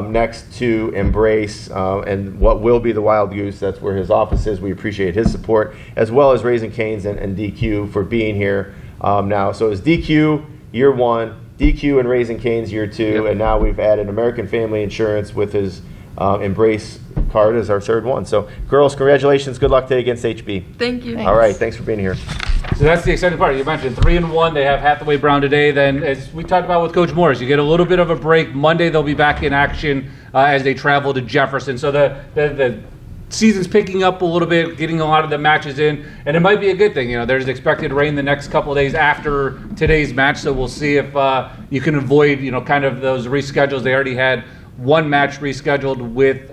[SPEAKER 1] next to Embrace and what will be the Wild Goose. That's where his office is. We appreciate his support, as well as Raising Cane's and DQ for being here now. So it's DQ year 1, DQ and Raising Cane's year 2,
[SPEAKER 2] Yep.
[SPEAKER 1] and now we've added American Family Insurance with his Embrace card as our third one. So, girls, congratulations. Good luck today against HB.
[SPEAKER 3] Thank you.
[SPEAKER 5] Thanks.
[SPEAKER 1] All right, thanks for being here.
[SPEAKER 2] So that's the exciting part. You mentioned 3-1. They have Hathaway Brown today. Then, as we talked about with Coach Morris, you get a little bit of a break. Monday they'll be back in action as they travel to Jefferson. So the season's picking up a little bit, getting a lot of the matches in, and it might be a good thing. There's expected rain the next couple of days after today's match, so we'll see if you can avoid kind of those reschedules. They already had one match rescheduled with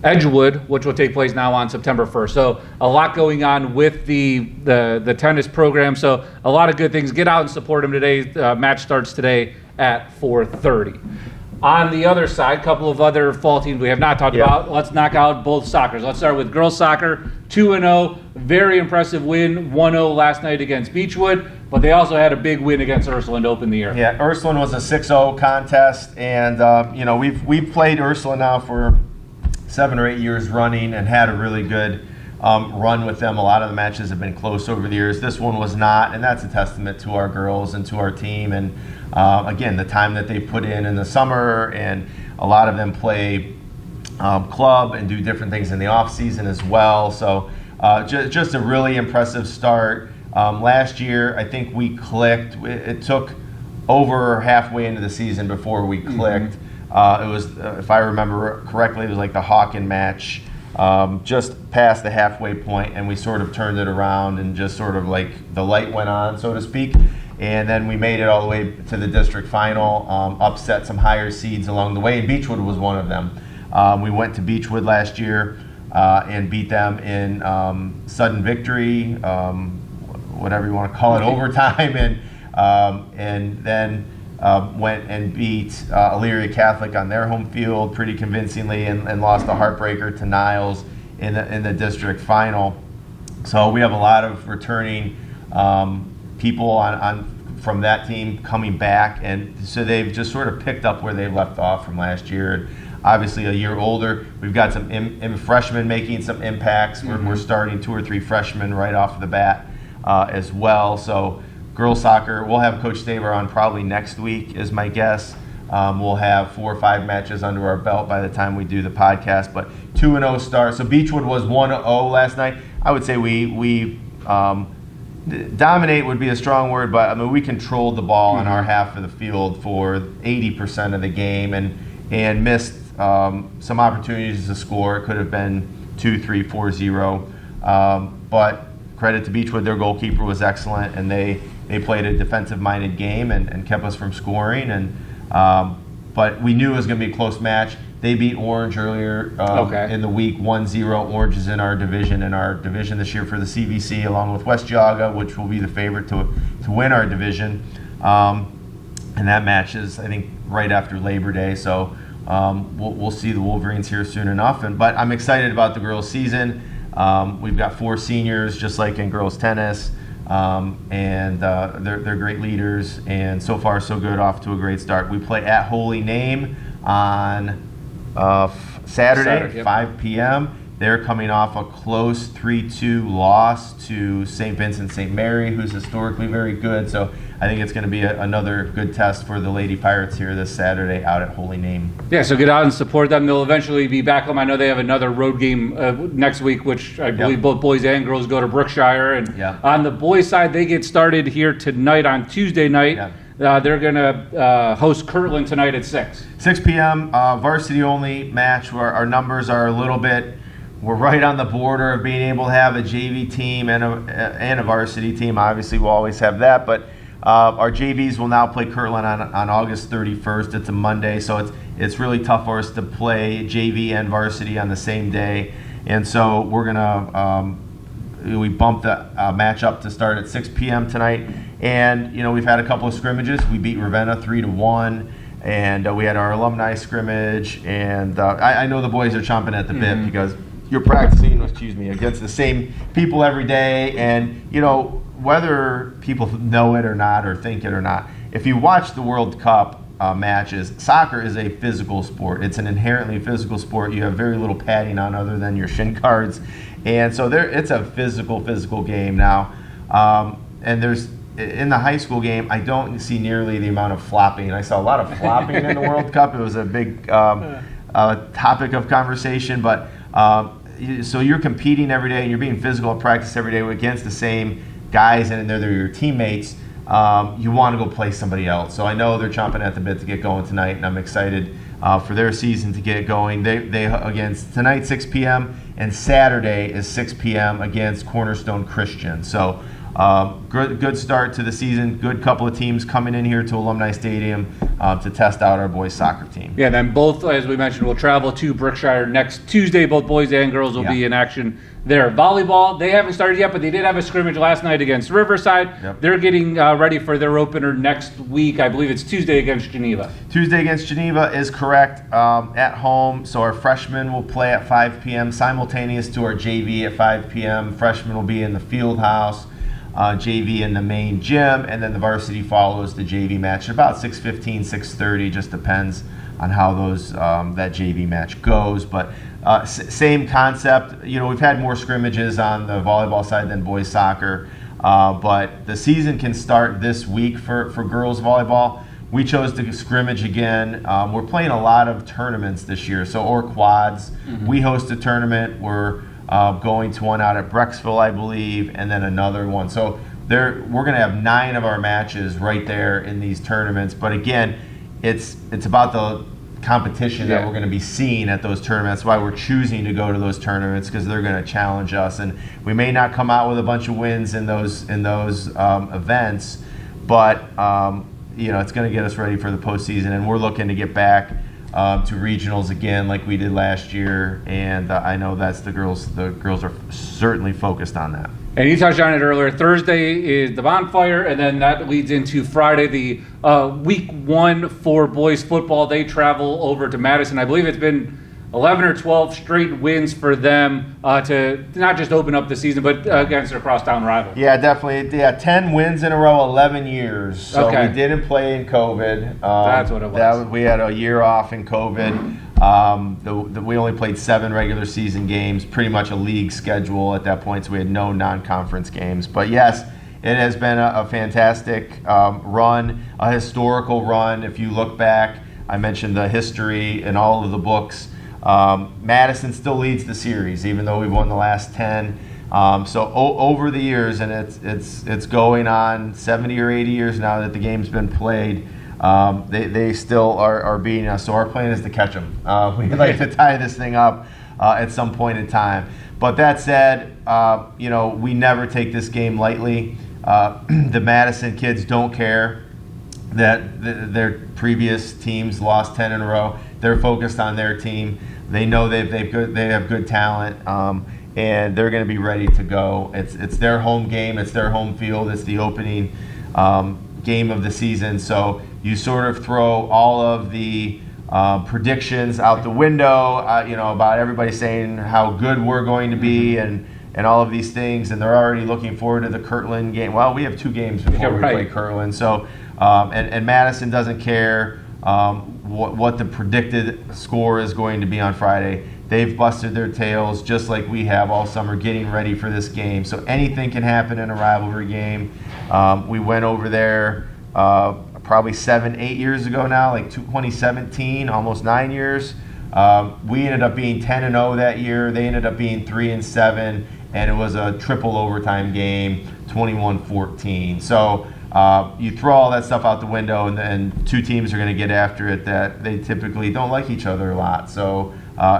[SPEAKER 2] Edgewood, which will take place now on September 1st. So a lot going on with the tennis program. So a lot of good things. Get out and support them today. Match starts today at 4:30. On the other side, a couple of other fall teams we have not talked about. Let's knock out both soccers. Let's start with girls soccer, 2-0. Very impressive win, 1-0 last night against Beechwood. But they also had a big win against Ursuline to open the year.
[SPEAKER 1] Yeah, Ursuline was a 6-0 contest, and we've played Ursuline now for 7 or 8 years running and had a really good run with them. A lot of the matches have been close over the years. This one was not, and that's a testament to our girls and to our team. And again, the time that they put in the summer, and a lot of them play club and do different things in the off season as well. So just a really impressive start. Last year, I think we clicked. It took over halfway into the season before we clicked. It was, if I remember correctly, it was like the Hawken match, just past the halfway point, and we sort of turned it around and just sort of like the light went on, so to speak. And then we made it all the way to the district final, upset some higher seeds along the way, and Beechwood was one of them. We went to Beechwood last year and beat them in sudden victory, whatever you want to call it, overtime, and then went and beat Elyria Catholic on their home field pretty convincingly, and lost a heartbreaker to Niles in the district final. So we have a lot of returning people on from that team coming back, and so they've just sort of picked up where they left off from last year. And obviously, a year older, we've got some freshmen making some impacts. We're starting 2 or 3 freshmen right off the bat as well. So girls soccer, we'll have Coach Staver on probably next week, is my guess. We'll have 4 or 5 matches under our belt by the time we do the podcast. But 2-0 start. So Beechwood was 1-0 last night. I would say we dominate would be a strong word, but I mean we controlled the ball in our half of the field for 80% of the game and missed some opportunities to score. It could have been 2-3, 4-0. But credit to Beechwood, their goalkeeper was excellent, and they played a defensive-minded game and kept us from scoring. But we knew it was going to be a close match. They beat Orange earlier in the week, 1-0. Orange is in our division this year for the CVC, along with West Geauga, which will be the favorite to win our division. And that match is, I think, right after Labor Day. So we'll see the Wolverines here soon enough. But I'm excited about the girls' season. We've got 4 seniors, just like in girls' tennis. And they're great leaders. And so far, so good, off to a great start. We play at Holy Name on Saturday, 5 p.m. They're coming off a close 3-2 loss to St. Vincent St. Mary, who's historically very good. So I think it's going to be another good test for the Lady Pirates here this Saturday out at Holy Name.
[SPEAKER 2] Yeah, so get out and support them. They'll eventually be back home. I know they have another road game next week, which I believe both boys and girls go to Brookshire. And on the boys' side, they get started here tonight on Tuesday night.
[SPEAKER 1] Yeah.
[SPEAKER 2] They're going to host Kirtland tonight at 6.
[SPEAKER 1] 6 p.m., varsity-only match where our numbers are a little bit, we're right on the border of being able to have a JV team and a varsity team. Obviously, we'll always have that, but our JVs will now play Kirtland on August 31st. It's a Monday, so it's really tough for us to play JV and varsity on the same day. And so we're going to we bumped the match up to start at 6 p.m. tonight. And, we've had a couple of scrimmages. We beat Ravenna 3-1. And we had our alumni scrimmage. And I know the boys are chomping at the bit because you're practicing, against the same people every day. And, whether people know it or not or think it or not, if you watch the World Cup matches, soccer is a physical sport. It's an inherently physical sport. You have very little padding on other than your shin guards. And so it's a physical game now. And there's, in the high school game, I don't see nearly the amount of flopping. I saw a lot of flopping in the World Cup. It was a big topic of conversation. But so you're competing every day and you're being physical in practice every day against the same guys, and they're your teammates. You want to go play somebody else. So I know they're chomping at the bit to get going tonight, and I'm excited for their season to get going. They against tonight 6 p.m. and Saturday is 6 p.m. against Cornerstone Christian. So good start to the season. Good couple of teams coming in here to Alumni Stadium to test out our boys soccer team. Yeah,
[SPEAKER 2] then both, as we mentioned, will travel to Brookshire next Tuesday. Both boys and girls will be in action there. Volleyball, they haven't started yet, but they did have a scrimmage last night against Riverside. Yep. They're getting ready for their opener next week. I believe it's Tuesday against Geneva.
[SPEAKER 1] Tuesday against Geneva is correct, at home. So our freshmen will play at 5 p.m. simultaneous to our JV at 5 p.m. Freshmen will be in the field house. JV in the main gym, and then the varsity follows the JV match at about 6:15, 6:30. Just depends on how those that JV match goes. But same concept. We've had more scrimmages on the volleyball side than boys soccer, but the season can start this week for girls volleyball. We chose to scrimmage again. We're playing a lot of tournaments this year, or quads. Mm-hmm. We host a tournament. We're going to one out at Brecksville, I believe, and then another one. So we're going to have 9 of our matches right there in these tournaments. But again, it's about the competition that we're going to be seeing at those tournaments. That's why we're choosing to go to those tournaments, because they're going to challenge us. And we may not come out with a bunch of wins in those events, but it's going to get us ready for the postseason. And we're looking to get back to regionals again like we did last year, and I know that's the girls are certainly focused on that.
[SPEAKER 2] And you touched on it earlier. Thursday is the bonfire, and then that leads into Friday, the week 1 for boys football. They travel over to Madison. I believe it's been 11 or 12 straight wins for them to not just open up the season, but against their crosstown rival.
[SPEAKER 1] Yeah, definitely. Yeah, 10 wins in a row, 11 years. So
[SPEAKER 2] Okay.
[SPEAKER 1] we didn't play in COVID.
[SPEAKER 2] That's what it was.
[SPEAKER 1] We had a year off in COVID. We only played 7 regular season games, pretty much a league schedule at that point, so we had no non-conference games. But yes, it has been a fantastic run, a historical run. If you look back, I mentioned the history in all of the books. Madison still leads the series, even though we've won the last 10. So over the years, and it's going on 70 or 80 years now that the game's been played, they still are beating us. So our plan is to catch them. We'd like to tie this thing up at some point in time. But that said, we never take this game lightly. The Madison kids don't care that their previous teams lost 10 in a row. They're focused on their team. They know they have good talent, and they're going to be ready to go. It's their home game. It's their home field. It's the opening game of the season. So you sort of throw all of the predictions out the window, about everybody saying how good we're going to be and all of these things, and they're already looking forward to the Kirtland game. Well, we have 2 games before we play Kirtland. So, and Madison doesn't care what the predicted score is going to be on Friday. They've busted their tails just like we have all summer getting ready for this game. So anything can happen in a rivalry game. We went over there probably 7-8 years ago now, like 2017, almost 9 years. We ended up being 10-0 that year. They ended up being 3-7, and it was a triple overtime game, 21-14. So you throw all that stuff out the window, and then 2 teams are going to get after it that they typically don't like each other a lot. So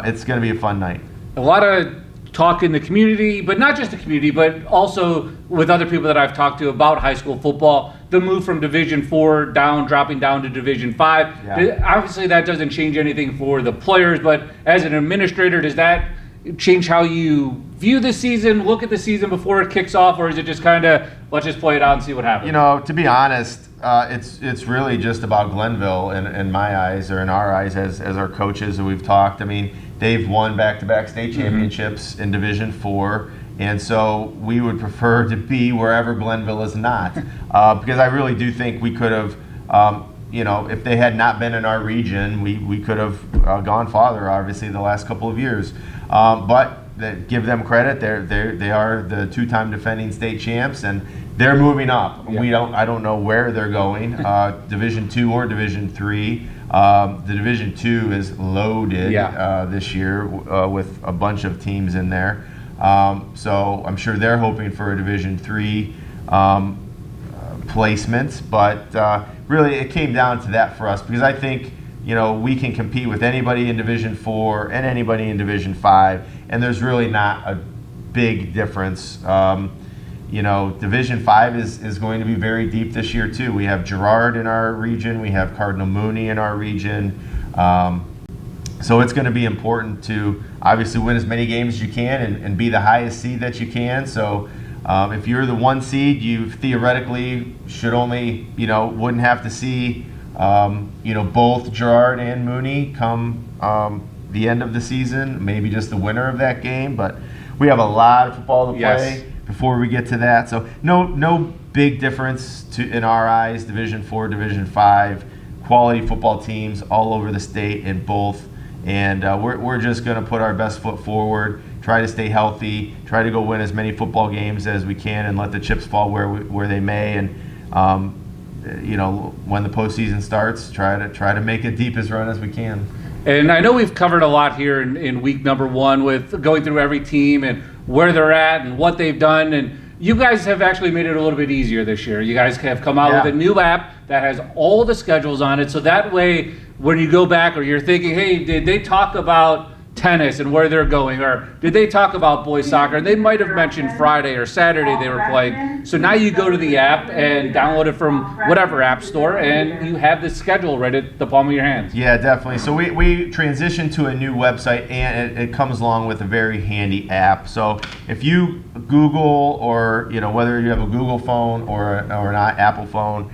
[SPEAKER 1] it's going to be a fun night.
[SPEAKER 2] A lot of talk in the community, but not just the community, but also with other people that I've talked to about high school football, the move from Division 4 dropping down to Division 5.
[SPEAKER 1] Yeah.
[SPEAKER 2] Obviously, that doesn't change anything for the players, but as an administrator, does that change how you view the season, look at the season before it kicks off, or is it just kind of, let's just play it out and see what happens?
[SPEAKER 1] To be honest, it's really just about Glenville in my eyes, or in our eyes as our coaches that we've talked. I mean, they've won back-to-back state championships in Division 4, and so we would prefer to be wherever Glenville is not, because I really do think we could have, if they had not been in our region, we could have gone farther, obviously, the last couple of years. But give them credit; they are the 2-time defending state champs, and they're moving up. Yeah. I don't know where they're going, Division 2 or Division 3. The Division 2 is loaded this year with a bunch of teams in there. So I'm sure they're hoping for a Division 3 placement. But really, it came down to that for us, because I think we can compete with anybody in Division 4 and anybody in Division 5, and there's really not a big difference. Division 5 is going to be very deep this year too. We have Girard in our region. We have Cardinal Mooney in our region. So it's going to be important to obviously win as many games as you can and be the highest seed that you can. So if you're the 1 seed, you theoretically should only, wouldn't have to see, both Girard and Mooney come the end of the season, maybe just the winner of that game. But we have a lot of football to play before we get to that. So no big difference in our eyes, Division 4, Division 5, quality football teams all over the state in both. And we're just going to put our best foot forward, try to stay healthy, try to go win as many football games as we can, and let the chips fall where they may. And when the postseason starts, try to make a deepest run as we can.
[SPEAKER 2] And I know we've covered a lot here in week number 1 with going through every team and where they're at and what they've done. And you guys have actually made it a little bit easier this year. You guys have come out with a new app that has all the schedules on it. So that way, when you go back or you're thinking, hey, did they talk about tennis and where they're going, or did they talk about boys soccer? And they might have mentioned Friday or Saturday they were playing. So now you go to the app and download it from whatever app store, and you have the schedule right at the palm of your hands.
[SPEAKER 1] Yeah, definitely. So we transitioned to a new website, and it comes along with a very handy app. So if you Google, or whether you have a Google phone or an Apple phone,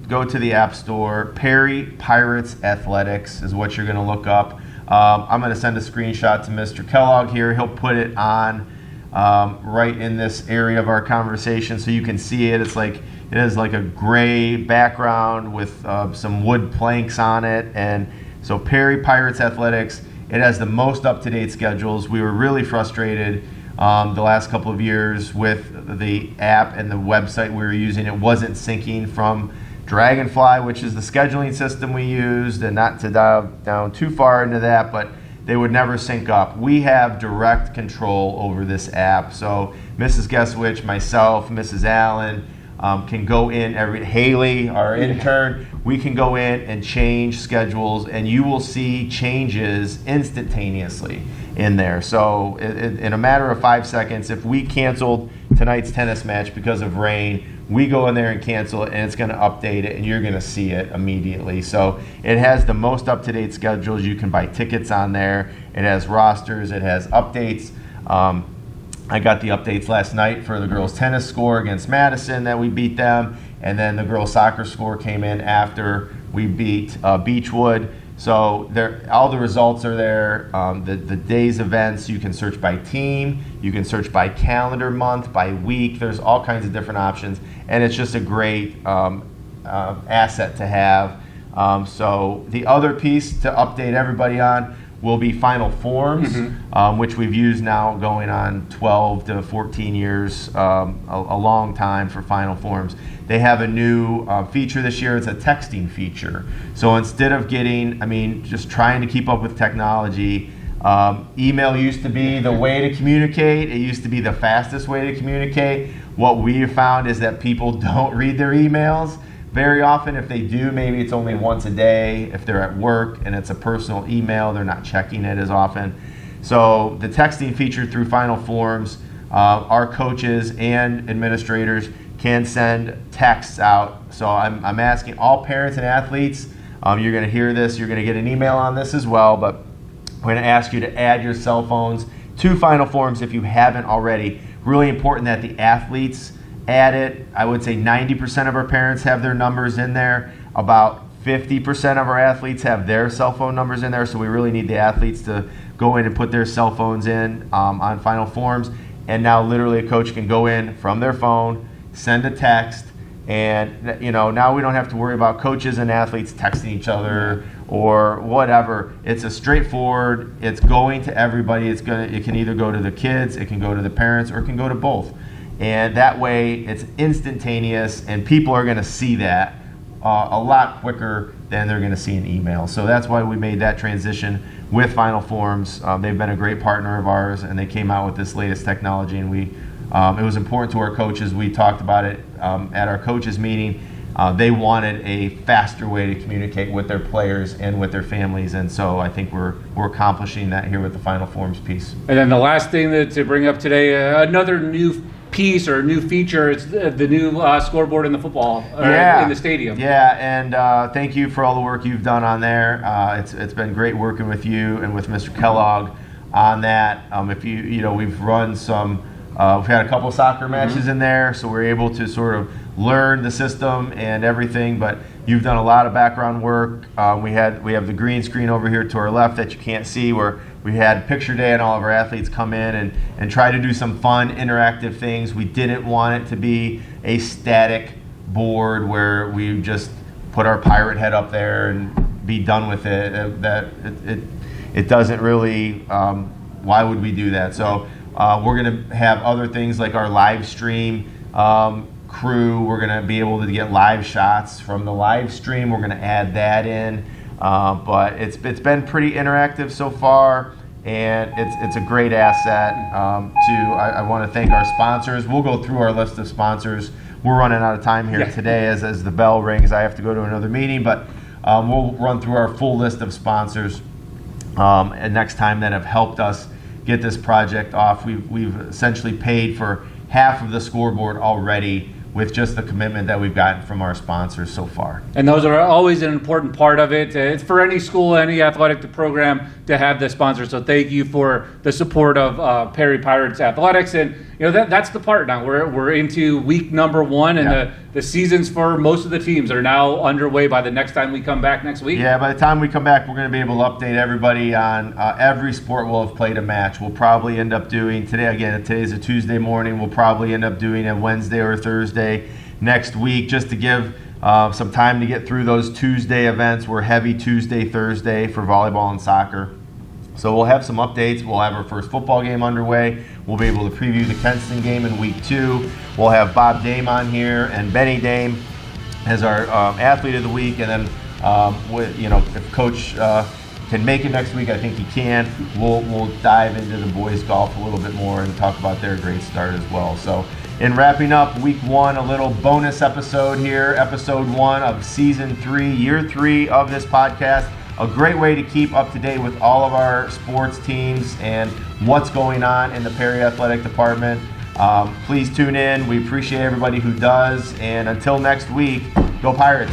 [SPEAKER 1] go to the App Store. Perry Pirates Athletics is what you're going to look up. I'm going to send a screenshot to Mr. Kellogg here. He'll put it on right in this area of our conversation so you can see it. It is like a gray background with some wood planks on it. And so Perry Pirates Athletics, it has the most up-to-date schedules. We were really frustrated the last couple of years with the app and the website we were using. It wasn't syncing from Dragonfly, which is the scheduling system we used, and not to dive down too far into that, but they would never sync up. We have direct control over this app. So Mrs. Guesswich, myself, Mrs. Allen can go in, Haley, our intern, we can go in and change schedules, and you will see changes instantaneously in there. So in a matter of 5 seconds, if we canceled tonight's tennis match because of rain, we go in there and cancel it, and it's going to update it, and you're going to see it immediately. So it has the most up-to-date schedules. You can buy tickets on there. It has rosters. It has updates. I got the updates last night for the girls' tennis score against Madison that we beat them, and then the girls' soccer score came in after we beat Beechwood. So all the results are there. The day's events, you can search by team, you can search by calendar month, by week. There's all kinds of different options, and it's just a great asset to have. So the other piece to update everybody on will be Final Forms, which we've used now going on 12 to 14 years, a long time for Final Forms. They have a new feature this year. It's a texting feature. So instead of just trying to keep up with technology, email used to be the way to communicate. It used to be the fastest way to communicate. What we have found is that people don't read their emails very often. If they do, maybe it's only once a day. If they're at work and it's a personal email, they're not checking it as often. So the texting feature through Final Forms, our coaches and administrators can send texts out. So I'm asking all parents and athletes, you're going to hear this, you're going to get an email on this as well, but we're going to ask you to add your cell phones to Final Forms if you haven't already. Really important that the athletes add it. I would say 90% of our parents have their numbers in there. About 50% of our athletes have their cell phone numbers in there, so we really need the athletes to go in and put their cell phones in on Final Forms. And now literally a coach can go in from their phone, send a text, and now we don't have to worry about coaches and athletes texting each other or whatever. It's a straightforward, it's going to everybody. It can either go to the kids, it can go to the parents, or it can go to both. And that way it's instantaneous, and people are going to see that a lot quicker than they're going to see an email. So that's why we made that transition with Final Forms. They've been a great partner of ours, and they came out with this latest technology, and it was important to our coaches. We talked about it at our coaches meeting. They wanted a faster way to communicate with their players and with their families, and so I think we're accomplishing that here with the Final Forms piece.
[SPEAKER 2] And then the last thing to bring up today, another new piece or new feature is the new scoreboard in the football in the stadium.
[SPEAKER 1] Yeah, and thank you for all the work you've done on there. It's been great working with you and with Mr. Kellogg on that. We've run some. We've had a couple soccer matches in there, so we're able to sort of learn the system and everything. But you've done a lot of background work. We have the green screen over here to our left that you can't see, where we had picture day and all of our athletes come in and try to do some fun, interactive things. We didn't want it to be a static board where we just put our pirate head up there and be done with it. It doesn't really. Why would we do that? So. We're going to have other things like our live stream crew. We're going to be able to get live shots from the live stream. We're going to add that in. But it's been pretty interactive so far, and it's a great asset. I want to thank our sponsors. We'll go through our list of sponsors. We're running out of time here today as the bell rings. I have to go to another meeting, but we'll run through our full list of sponsors and next time that have helped us get this project off. We've essentially paid for half of the scoreboard already with just the commitment that we've gotten from our sponsors so far.
[SPEAKER 2] And those are always an important part of it. It's for any school, any athletic program to have the sponsors. So thank you for the support of Perry Pirates Athletics. And that's the part now. We're into week number 1, and the seasons for most of the teams are now underway by the next time we come back next week.
[SPEAKER 1] Yeah, by the time we come back, we're going to be able to update everybody on every sport will have played a match. We'll probably end up doing today's a Tuesday morning. We'll probably end up doing a Wednesday or Thursday next week, just to give some time to get through those Tuesday events. We're heavy Tuesday, Thursday for volleyball and soccer. So we'll have some updates. We'll have our first football game underway. We'll be able to preview the Kenston game in week 2. We'll have Bob Dame on here and Benny Dame as our athlete of the week. And then, if Coach can make it next week, I think he can. We'll dive into the boys golf a little bit more and talk about their great start as well. So in wrapping up week 1, a little bonus episode here, episode 1 of season 3, year 3 of this podcast. A great way to keep up to date with all of our sports teams and what's going on in the Perry Athletic Department. Please tune in. We appreciate everybody who does. And until next week, go Pirates.